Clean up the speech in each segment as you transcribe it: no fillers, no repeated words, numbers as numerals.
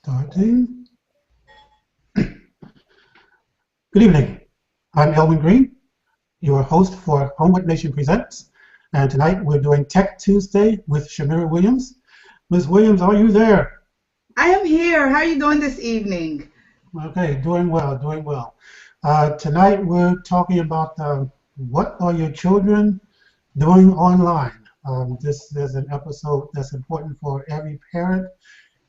Starting. Good evening. I'm Elwin Green, your host for Homewood Nation Presents. And tonight we're doing Tech Tuesday with Shimira Williams. Ms. Williams, are you there? I am here. How are you doing this evening? Okay, doing well, doing well. Tonight we're talking about what are your children doing online? This is an episode that's important for every parent,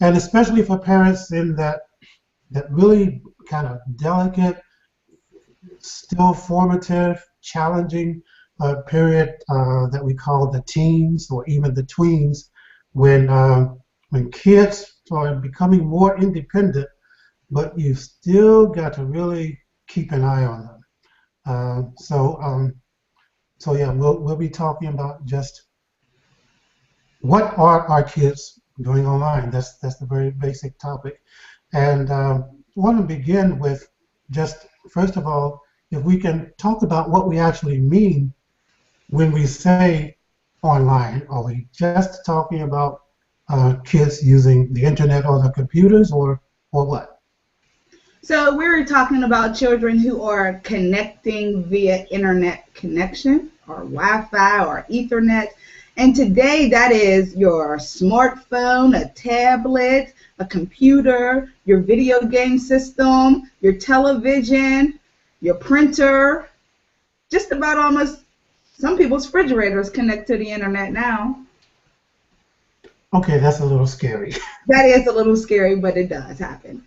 and especially for parents in that really kind of delicate, still formative, challenging period that we call the teens or even the tweens, when kids are becoming more independent, but you've still got to really keep an eye on them. So yeah, we'll be talking about just what are our kids doing online. That's the very basic topic, and I want to begin with just first of all, if we can talk about what we actually mean when we say online. Are we just talking about kids using the internet or the computers, or what? So we're talking about children who are connecting via internet connection or Wi-Fi or Ethernet. And today that is your smartphone, a tablet, a computer, your video game system, your television, your printer, just about almost some people's refrigerators connect to the internet now. Okay, that's a little scary. That is a little scary, but it does happen.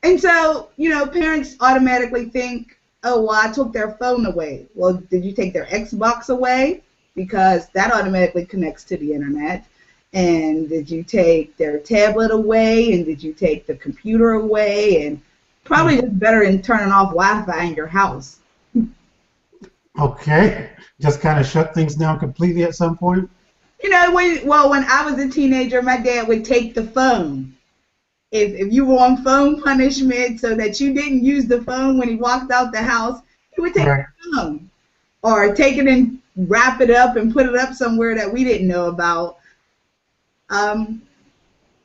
And so, parents automatically think, oh, well, I took their phone away. Well, did you take their Xbox away? Because that automatically connects to the internet. And did you take their tablet away? And did you take the computer away? And probably just better in turning off Wi-Fi in your house. Okay, just kind of shut things down completely at some point? When I was a teenager, my dad would take the phone. If you were on phone punishment so that you didn't use the phone when he walked out the house, he would take the phone. Or take it and wrap it up and put it up somewhere that we didn't know about.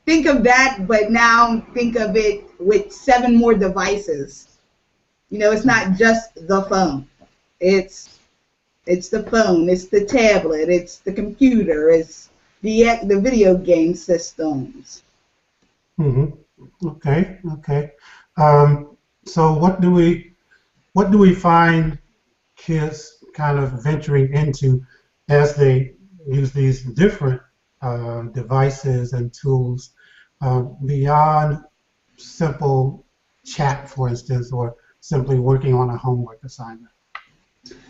Think of that, but now think of it with 7 more devices. It's not just the phone. It's the phone, it's the tablet, it's the computer, it's the video game systems. Mm-hmm. Okay. So what do we find kids kind of venturing into as they use these different devices and tools beyond simple chat, for instance, or simply working on a homework assignment?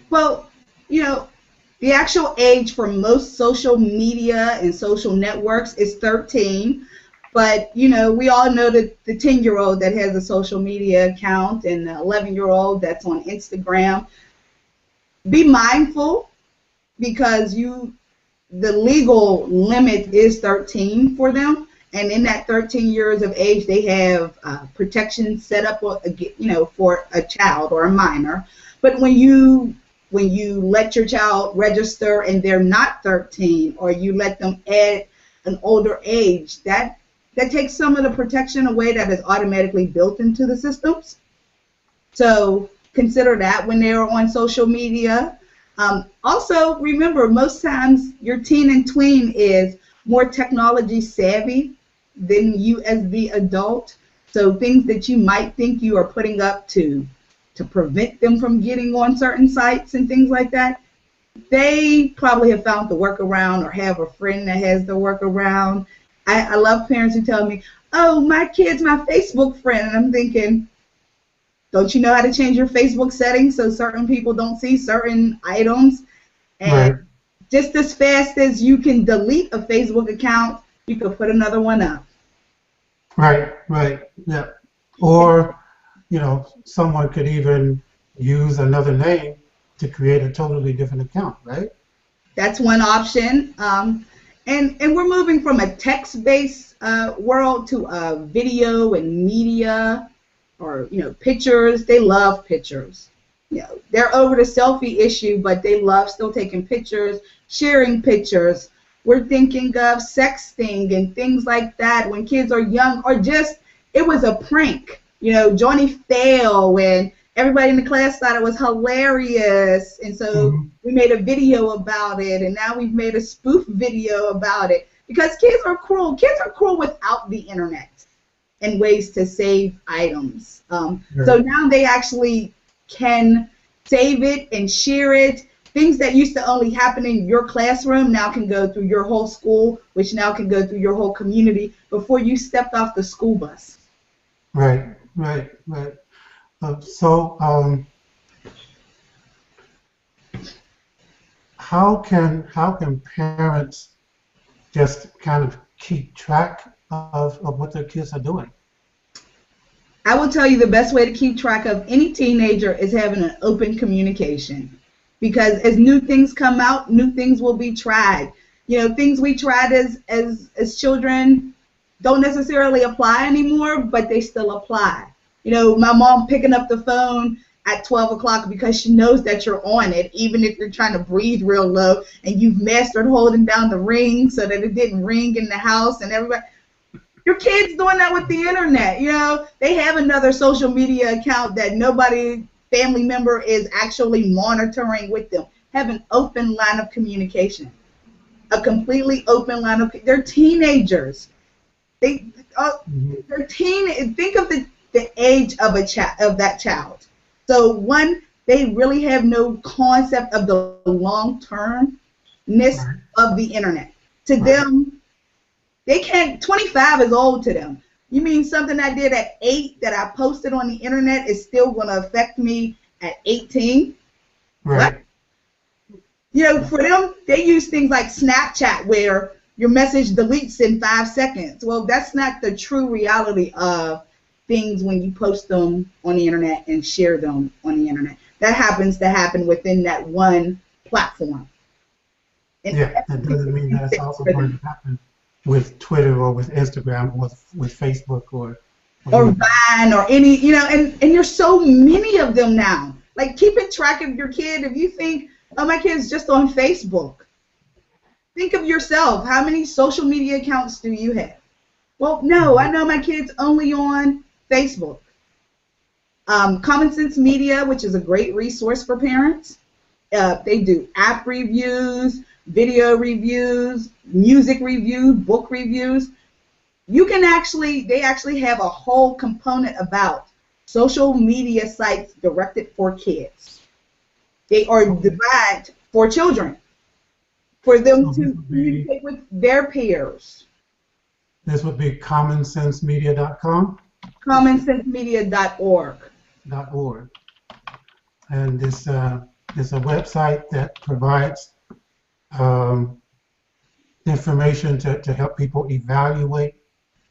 Well, the actual age for most social media and social networks is 13. But, we all know that the 10-year-old that has a social media account and the 11-year-old that's on Instagram. Be mindful because the legal limit is 13 for them. And in that 13 years of age, they have protection set up, for a child or a minor. But when you let your child register and they're not 13, or you let them add an older age, that takes some of the protection away that is automatically built into the systems. So consider that when they're on social media. Also, remember, most times your teen and tween is more technology savvy than you as the adult. So things that you might think you are putting up to prevent them from getting on certain sites and things like that, they probably have found the workaround or have a friend that has the workaround. I love parents who tell me, oh, my kid's my Facebook friend. And I'm thinking, don't you know how to change your Facebook settings so certain people don't see certain items? And just as fast as you can delete a Facebook account, you can put another one up. Right, yeah. Or, someone could even use another name to create a totally different account, right? That's one option. And we're moving from a text-based world to a video and media, or pictures. They love pictures. They're over the selfie issue, but they love still taking pictures, sharing pictures. we're thinking of sexting and things like that when kids are young, or just it was a prank. You know, Johnny Fail, and everybody in the class thought it was hilarious, and so we made a video about it, and now we've made a spoof video about it because kids are cruel. Kids are cruel without the internet and ways to save items. So now they actually can save it and share it. Things that used to only happen in your classroom now can go through your whole school, which now can go through your whole community before you stepped off the school bus. Right. How can parents just kind of keep track of what their kids are doing? I will tell you the best way to keep track of any teenager is having an open communication. Because as new things come out, new things will be tried. You know, things we tried as children don't necessarily apply anymore, but they still apply. You know, my mom picking up the phone at 12 o'clock because she knows that you're on it, even if you're trying to breathe real low and you've mastered holding down the ring so that it didn't ring in the house and everybody. Your kid's doing that with the internet. You know, they have another social media account that nobody, family member, is actually monitoring with them. Have an open line of communication, a completely open line of. They're teenagers. They're teen. Think of the age of that child. So one, they really have no concept of the long-termness of the internet. To them, they can't. 25 is old to them. You mean something I did at 8 that I posted on the internet is still going to affect me at 18? Right. What? You know, for them, they use things like Snapchat where your message deletes in 5 seconds. Well, that's not the true reality of things when you post them on the internet and share them on the internet. That happens to happen within that one platform. And yeah, that doesn't mean that it's also going to happen with Twitter or with Instagram or with Facebook or Vine or any, you know, and there's so many of them now. Like keeping track of your kid, if you think, oh, my kid's just on Facebook, think of yourself. How many social media accounts do you have? Well, no, I know my kid's only on Facebook. Common Sense Media, which is a great resource for parents. They do app reviews, video reviews, music reviews, book reviews. They actually have a whole component about social media sites directed for kids. They are designed for children, for them to communicate with their peers. This would be commonsensemedia.com? commonsensemedia.org. .org. And this is a website that provides information to help people evaluate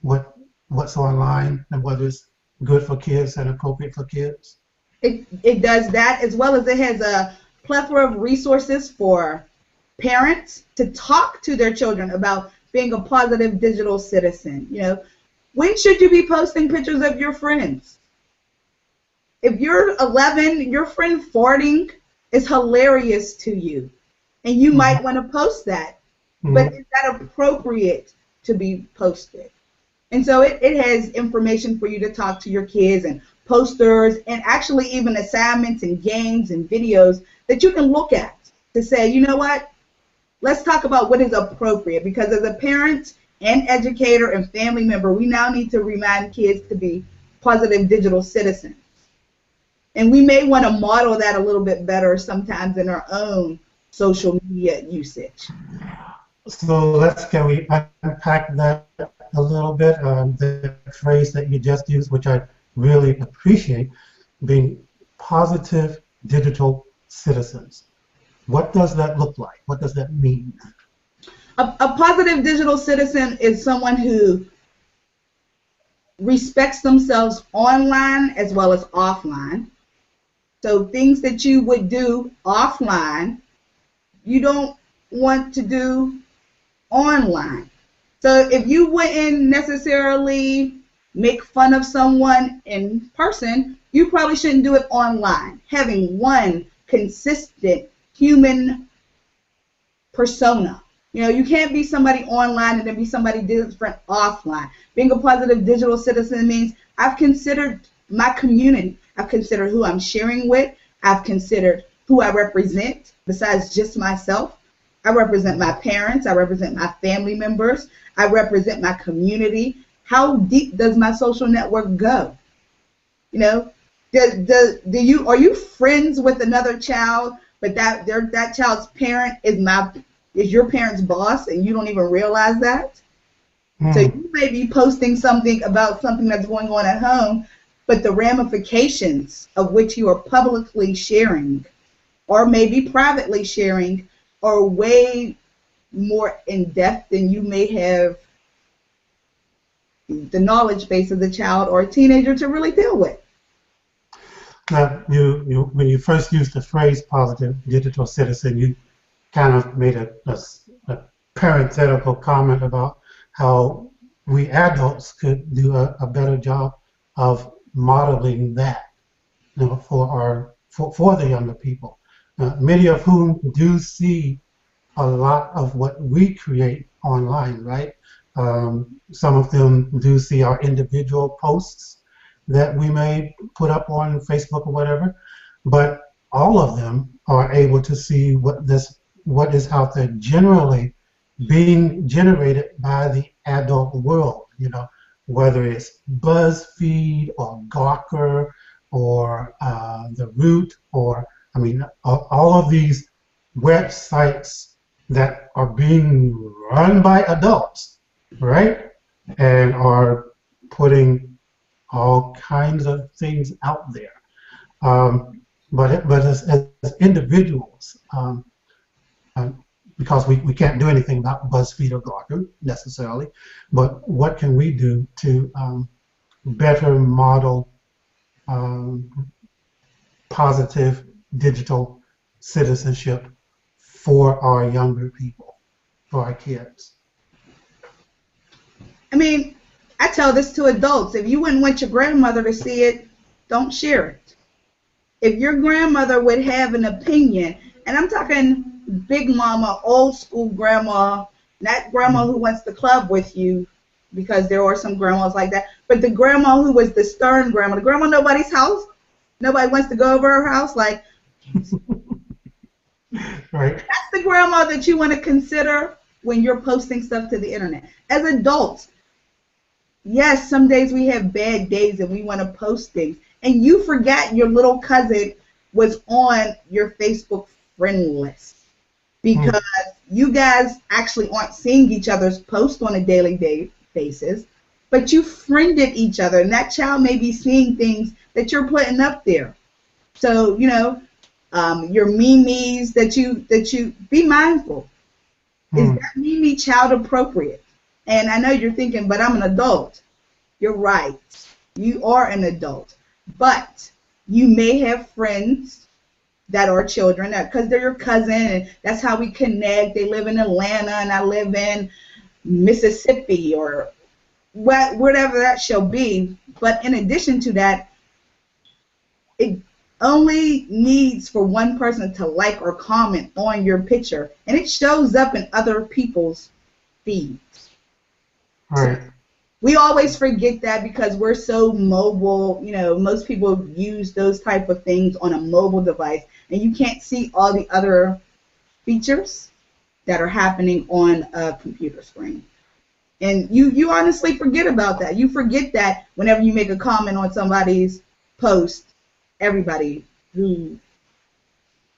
what's online and whether it's good for kids and appropriate for kids. It does that, as well as it has a plethora of resources for parents to talk to their children about being a positive digital citizen. You know, when should you be posting pictures of your friends? If you're 11, your friend farting is hilarious to you, and you might want to post that, but is that appropriate to be posted? And so it has information for you to talk to your kids and posters and actually even assignments and games and videos that you can look at to say, you know what, let's talk about what is appropriate, because as a parent and educator and family member, we now need to remind kids to be positive digital citizens. And we may want to model that a little bit better sometimes in our own social media usage. So can we unpack that a little bit? The phrase that you just used, which I really appreciate, being positive digital citizens. What does that look like? What does that mean? A positive digital citizen is someone who respects themselves online as well as offline. So things that you would do offline, you don't want to do online. So if you wouldn't necessarily make fun of someone in person, you probably shouldn't do it online. Having one consistent human persona, You know, you can't be somebody online and then be somebody different offline. Being a positive digital citizen means I've considered my community. I've considered who I'm sharing with. I've considered who I represent besides just myself. I represent my parents. I represent my family members. I represent my community. How deep does my social network go? You know, are you friends with another child, but that child's parent is your parent's boss, and you don't even realize that? So you may be posting something about something that's going on at home, but the ramifications of which you are publicly sharing or maybe privately sharing are way more in depth than you may have the knowledge base of the child or a teenager to really deal with. Now, when you first used the phrase positive digital citizen, you kind of made a parenthetical comment about how we adults could do a better job of modeling that, you know, for the younger people, many of whom do see a lot of what we create online, right? Some of them do see our individual posts that we may put up on Facebook or whatever, but all of them are able to see what is out there generally being generated by the adult world, you know, whether it's BuzzFeed or Gawker or The Root, or, I mean, all of these websites that are being run by adults, right? And are putting all kinds of things out there. But as individuals, because we can't do anything about BuzzFeed or Gawker necessarily, but what can we do to better model positive digital citizenship for our younger people, for our kids? I mean, I tell this to adults. If you wouldn't want your grandmother to see it, don't share it. If your grandmother would have an opinion, and I'm talking big mama, old school grandma, not grandma who wants to club with you, because there are some grandmas like that, but the grandma who was the stern grandma, the grandma nobody's house, nobody wants to go over her house, like, right. That's the grandma that you want to consider when you're posting stuff to the internet. As adults, yes, some days we have bad days and we want to post things, and you forgot your little cousin was on your Facebook friend list because you guys actually aren't seeing each other's posts on a daily basis, but you friended each other, and that child may be seeing things that you're putting up there. So, you know, your memes that you be mindful. Is that meme child appropriate? And I know you're thinking, but I'm an adult. You're right. You are an adult. But you may have friends that are children because they're your cousin, and that's how we connect. They live in Atlanta, and I live in Mississippi, or whatever that shall be. But in addition to that, it only needs for one person to like or comment on your picture, and it shows up in other people's feeds. Right. We always forget that because we're so mobile. You know, most people use those type of things on a mobile device, and you can't see all the other features that are happening on a computer screen. And you honestly forget about that. You forget that whenever you make a comment on somebody's post, everybody who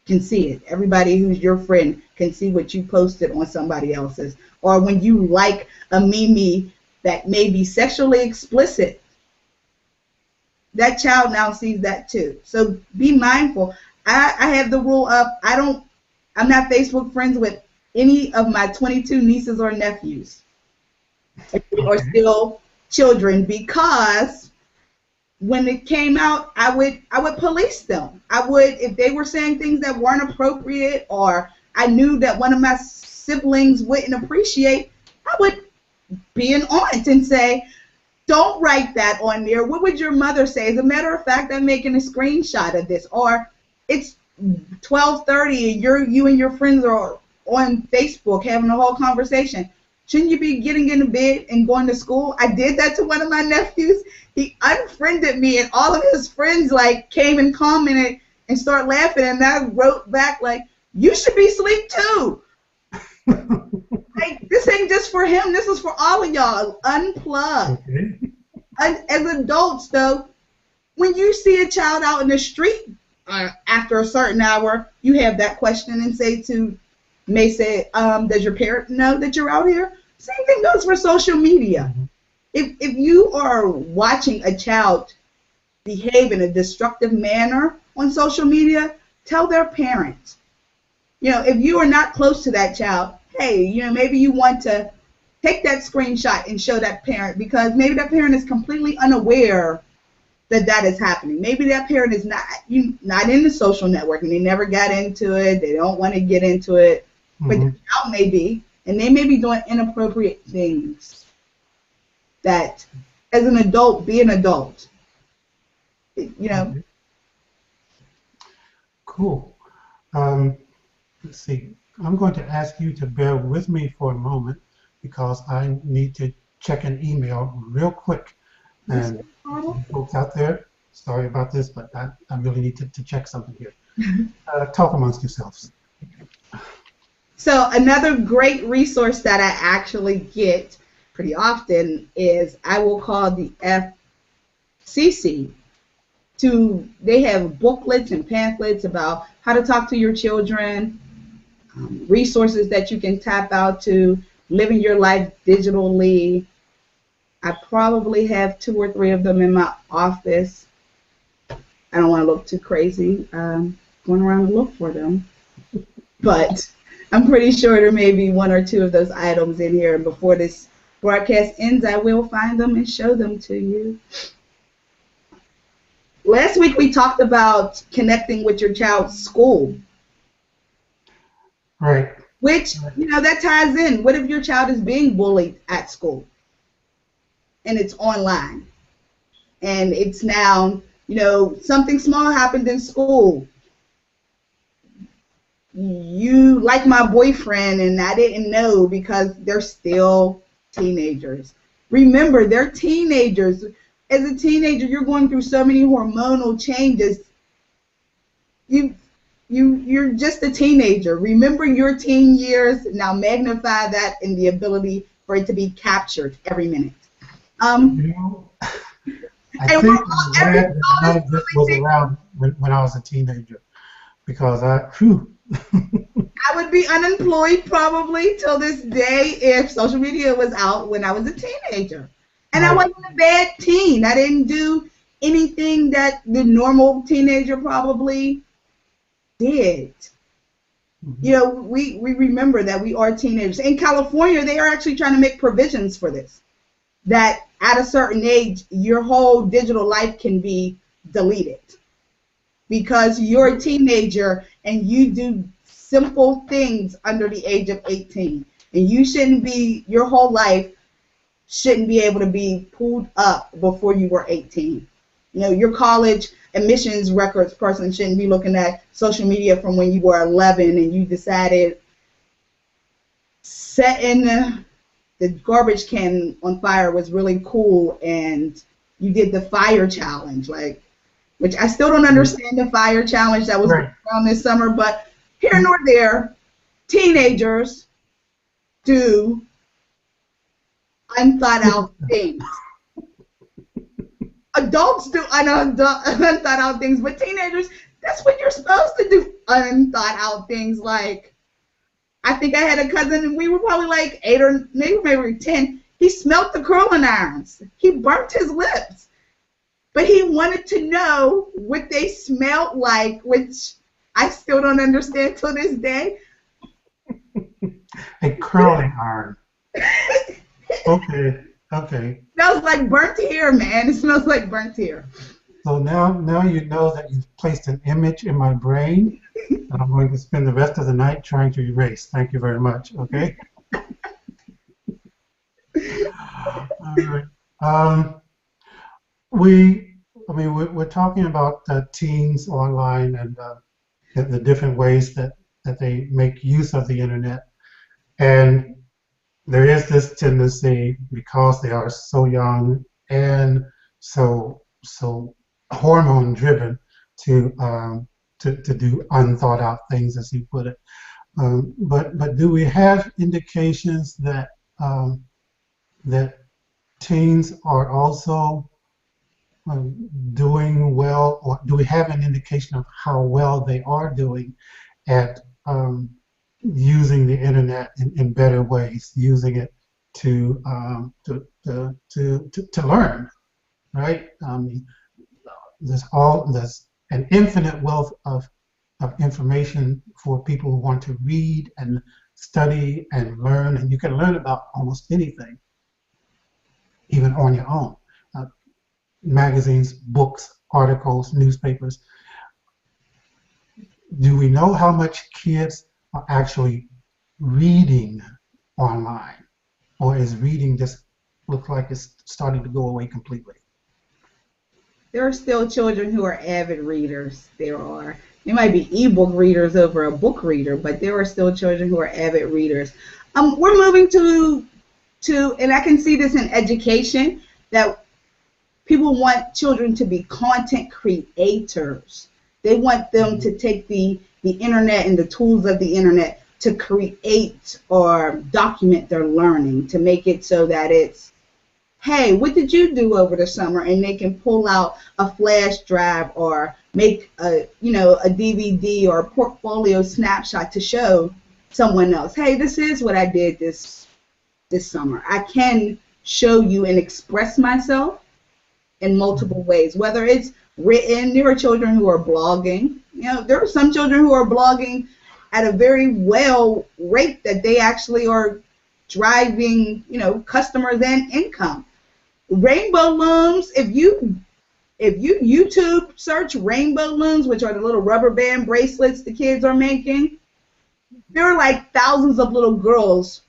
can see it, everybody who's your friend can see what you posted on somebody else's. Or when you like a meme that may be sexually explicit, that child now sees that too. So be mindful. I have the rule of I'm not Facebook friends with any of my 22 nieces or nephews. Or still children, because when it came out, I would police them. I would, if they were saying things that weren't appropriate, or I knew that one of my siblings wouldn't appreciate, I would be an aunt and say, don't write that on there. What would your mother say? As a matter of fact, I'm making a screenshot of this. Or it's 12:30 and you and your friends are on Facebook having a whole conversation. Shouldn't you be getting into bed and going to school? I did that to one of my nephews. He unfriended me, and all of his friends like came and commented and started laughing, and I wrote back like, you should be asleep too. Like, this ain't just for him. This is for all of y'all. Unplug. Okay. As adults, though, when you see a child out in the street after a certain hour, you have that question and say, does your parent know that you're out here? Same thing goes for social media. Mm-hmm. If you are watching a child behave in a destructive manner on social media, tell their parents. You know, if you are not close to that child, hey, you know, maybe you want to take that screenshot and show that parent, because maybe that parent is completely unaware that that is happening. Maybe that parent is not into social networking. They never got into it. They don't want to get into it. Mm-hmm. But the child may be, and they may be doing inappropriate things. That, as an adult, be an adult. You know. Okay. Cool. Let's see. I'm going to ask you to bear with me for a moment because I need to check an email real quick. And folks out there, sorry about this, but I really need to check something here. Talk amongst yourselves. So another great resource that I actually get pretty often is I will call the FCC. They have booklets and pamphlets about how to talk to your children, resources that you can tap out to, living your life digitally. I probably have 2 or 3 of them in my office. I don't want to look too crazy going around and look for them. But I'm pretty sure there may be 1 or 2 of those items in here. And before this broadcast ends, I will find them and show them to you. Last week we talked about connecting with your child's school. Right. Which, you know, that ties in. What if your child is being bullied at school? And it's online. And it's now, you know, something small happened in school. You like my boyfriend, and I didn't know because they're still teenagers. Remember, they're teenagers. As a teenager, you're going through so many hormonal changes. You're just a teenager. Remember your teen years. Now magnify that in the ability for it to be captured every minute. You know, I think I'm glad that none of this was around when I was a teenager, because I would be unemployed probably till this day if social media was out when I was a teenager. And I wasn't a bad teen. I didn't do anything that the normal teenager probably did. Mm-hmm. You know, we remember that we are teenagers. In California, they are actually trying to make provisions for this. That at a certain age, your whole digital life can be deleted because you're a teenager and you do simple things under the age of 18. And you shouldn't be, your whole life shouldn't be able to be pulled up before you were 18. You know, your college admissions records person shouldn't be looking at social media from when you were 11 and you decided setting the garbage can on fire was really cool and you did the fire challenge, like, which I still don't understand the fire challenge that was around this summer, but here nor there, teenagers do unthought out things. Adults do unthought out things, but teenagers, that's what you're supposed to do, unthought out things. Like, I think I had a cousin, and we were probably like 8 or maybe 10. He smelt the curling irons. He burnt his lips. But he wanted to know what they smelled like, which I still don't understand till this day. A curling iron. Okay. Okay. Smells like burnt hair, man. It smells like burnt hair. So now you know that you've placed an image in my brain that I'm going to spend the rest of the night trying to erase. Thank you very much. Okay. All right. We're talking about teens online and the different ways that make use of the internet. And there is this tendency, because they are so young and so hormone driven, to to do unthought out things, as you put it. But do we have indications that that teens are also doing well, or do we have an indication of how well they are doing at using the internet in better ways, using it to to learn, right? There's an infinite wealth of information for people who want to read and study and learn, and you can learn about almost anything, even on your own. Magazines, books, articles, newspapers. Do we know how much kids are actually reading online, or is reading just look like it's starting to go away completely? There are still children who are avid readers. There might be ebook readers over a book reader, but there are still children who are avid readers. We're moving to, and I can see this in education, that people want children to be content creators. They want them to take the internet and the tools of the internet to create or document their learning, to make it so that it's, hey, what did you do over the summer? And they can pull out a flash drive or make a DVD or a portfolio snapshot to show someone else, hey, this is what I did this summer. I can show you and express myself in multiple ways, whether it's written. There are children who are blogging. There are some children who are blogging at a very well rate that they actually are driving, customers and income. Rainbow looms, if you YouTube search rainbow looms, which are the little rubber band bracelets the kids are making, there are like thousands of little girls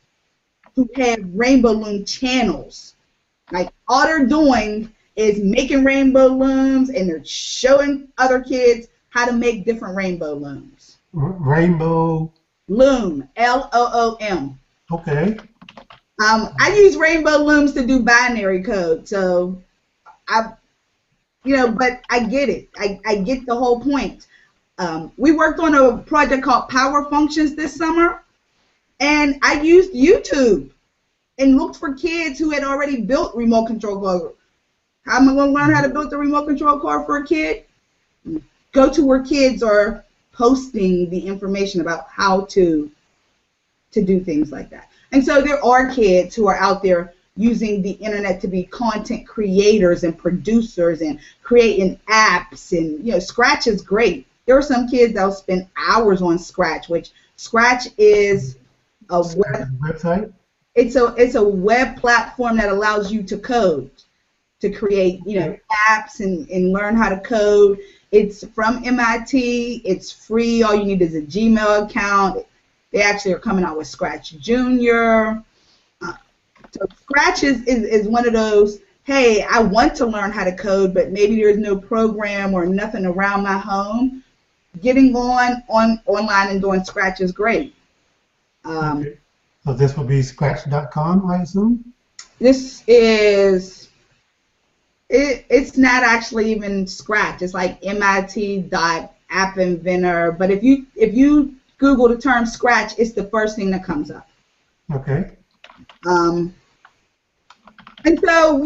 who have rainbow loom channels. Like, all they're doing is making rainbow looms, and they're showing other kids how to make different rainbow looms. Rainbow loom, Loom. Okay. I use rainbow looms to do binary code, so but I get it. I get the whole point. We worked on a project called Power Functions this summer, and I used YouTube and looked for kids who had already built remote control cars. How am I going to learn how to build the remote control car for a kid? Go to where kids are posting the information about how to do things like that. And so there are kids who are out there using the internet to be content creators and producers and creating apps. And Scratch is great. There are some kids that'll spend hours on Scratch, which Scratch is a website. It's a web platform that allows you to code, to create apps and learn how to code. It's from MIT. It's free. All you need is a Gmail account. They actually are coming out with Scratch Junior. So Scratch is one of those, hey, I want to learn how to code, but maybe there's no program or nothing around my home. Getting online and doing Scratch is great. Okay. So this will be Scratch.com, I assume? This is, it's not actually even Scratch. It's like MIT.app inventor. But if you Google the term Scratch, it's the first thing that comes up. Okay. And so,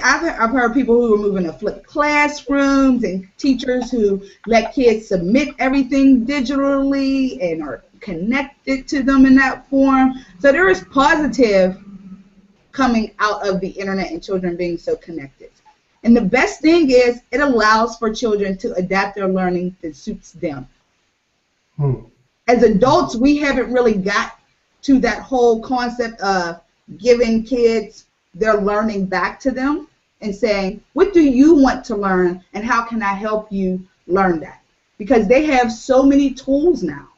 I've heard people who are moving to flipped classrooms, and teachers who let kids submit everything digitally and are connected to them in that form. So there is positive coming out of the internet and children being so connected. And the best thing is it allows for children to adapt their learning that suits them. As adults, we haven't really got to that whole concept of giving kids their learning back to them and saying, what do you want to learn and how can I help you learn that? Because they have so many tools now.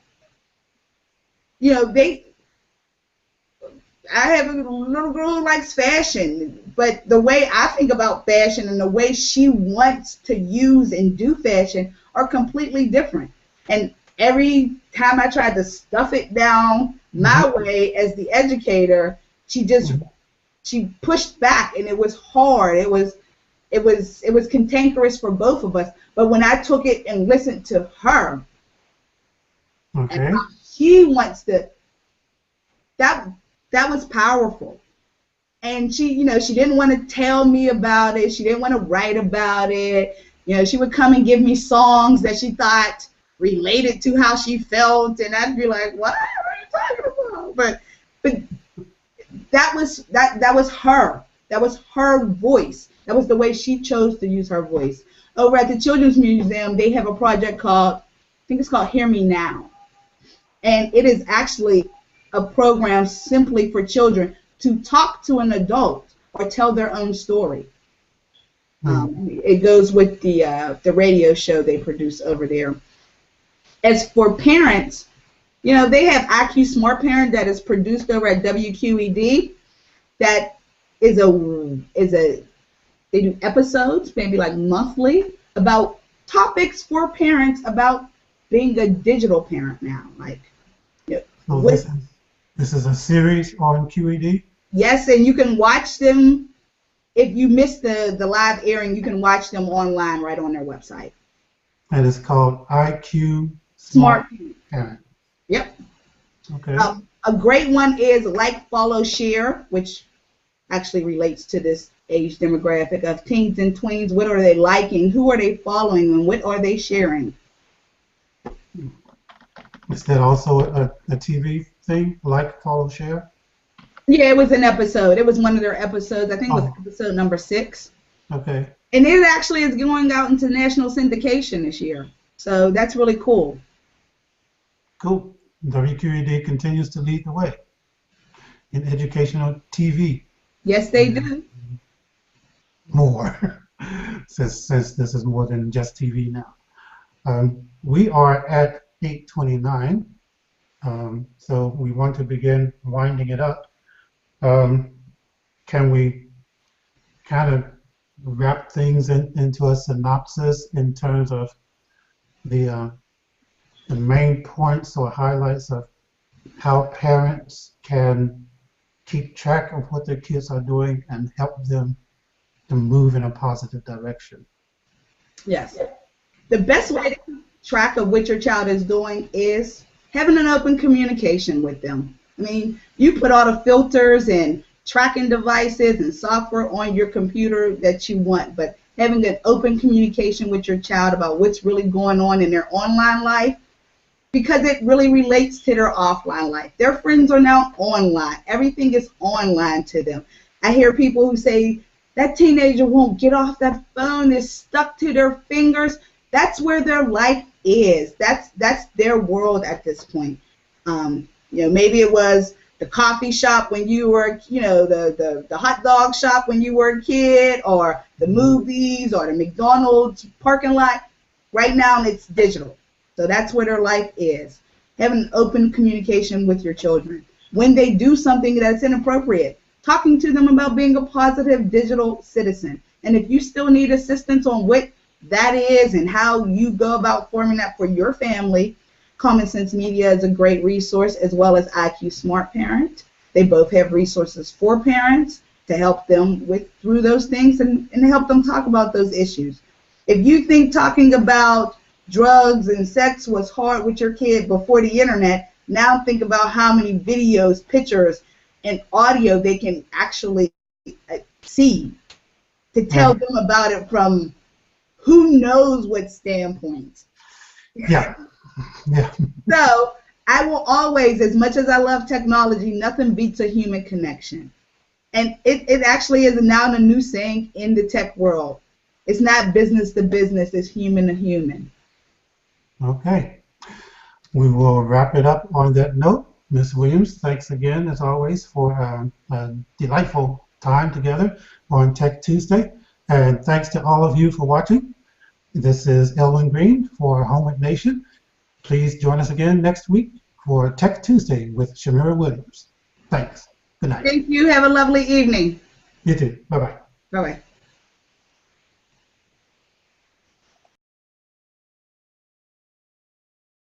I have a little girl who likes fashion, but the way I think about fashion and the way she wants to use and do fashion are completely different. And every time I tried to stuff it down my way as the educator, she pushed back, and it was hard. It was cantankerous for both of us. But when I took it and listened to her, and Okay. how she wants to, that was powerful. And she, she didn't want to tell me about it. She didn't want to write about it. She would come and give me songs that she thought related to how she felt, and I'd be like, "What are you talking about?" But that was her. That was her voice. That was the way she chose to use her voice. Over at the Children's Museum, they have a project called, I think it's called Hear Me Now, and it is actually a program simply for children to talk to an adult or tell their own story. It goes with the radio show they produce over there. As for parents, they have IQ Smart Parent that is produced over at WQED. That is they do episodes, maybe like monthly, about topics for parents about being a digital parent now. Like, So this is a series on QED? Yes, and you can watch them. If you missed the live airing, you can watch them online right on their website. And it's called IQ Smart Parent. Yep. Okay. A great one is Like, Follow, Share, which actually relates to this age demographic of teens and tweens. What are they liking? Who are they following? And what are they sharing? Is that also a TV thing? Like, follow, share? Yeah, it was an episode. It was one of their episodes. I think it was episode number 6. Okay. And it actually is going out into national syndication this year. So that's really cool. Cool. WQED continues to lead the way in educational TV. Yes, they do. More, since this is more than just TV now. We are at 8:29, so we want to begin winding it up. Can we kind of wrap things into a synopsis in terms of the main points or highlights of how parents can keep track of what their kids are doing and help them to move in a positive direction? Yes. The best way to keep track of what your child is doing is having an open communication with them. I mean, you put all the filters and tracking devices and software on your computer that you want, but having an open communication with your child about what's really going on in their online life, because it really relates to their offline life. Their friends are now online. Everything is online to them. I hear people who say, that teenager won't get off that phone, it's stuck to their fingers. That's where their life is. That's their world at this point. Maybe it was the coffee shop when you were, the hot dog shop when you were a kid, or the movies, or the McDonald's parking lot. Right now it's digital. So that's where their life is. Having open communication with your children. When they do something that's inappropriate, talking to them about being a positive digital citizen. And if you still need assistance on what that is and how you go about forming that for your family, Common Sense Media is a great resource, as well as IQ Smart Parent. They both have resources for parents to help them through those things and help them talk about those issues. If you think talking about drugs and sex was hard with your kid before the internet, now think about how many videos, pictures, and audio they can actually see to tell them about it from who knows what standpoint. Yeah. So I will always, as much as I love technology, nothing beats a human connection. And it actually is now a new saying in the tech world. It's not business to business, it's human to human. Okay. We will wrap it up on that note. Ms. Williams, thanks again, as always, for a delightful time together on Tech Tuesday. And thanks to all of you for watching. This is Elwin Green for Homewood Nation. Please join us again next week for Tech Tuesday with Shimira Williams. Thanks. Good night. Thank you. Have a lovely evening. You too. Bye-bye. Bye-bye.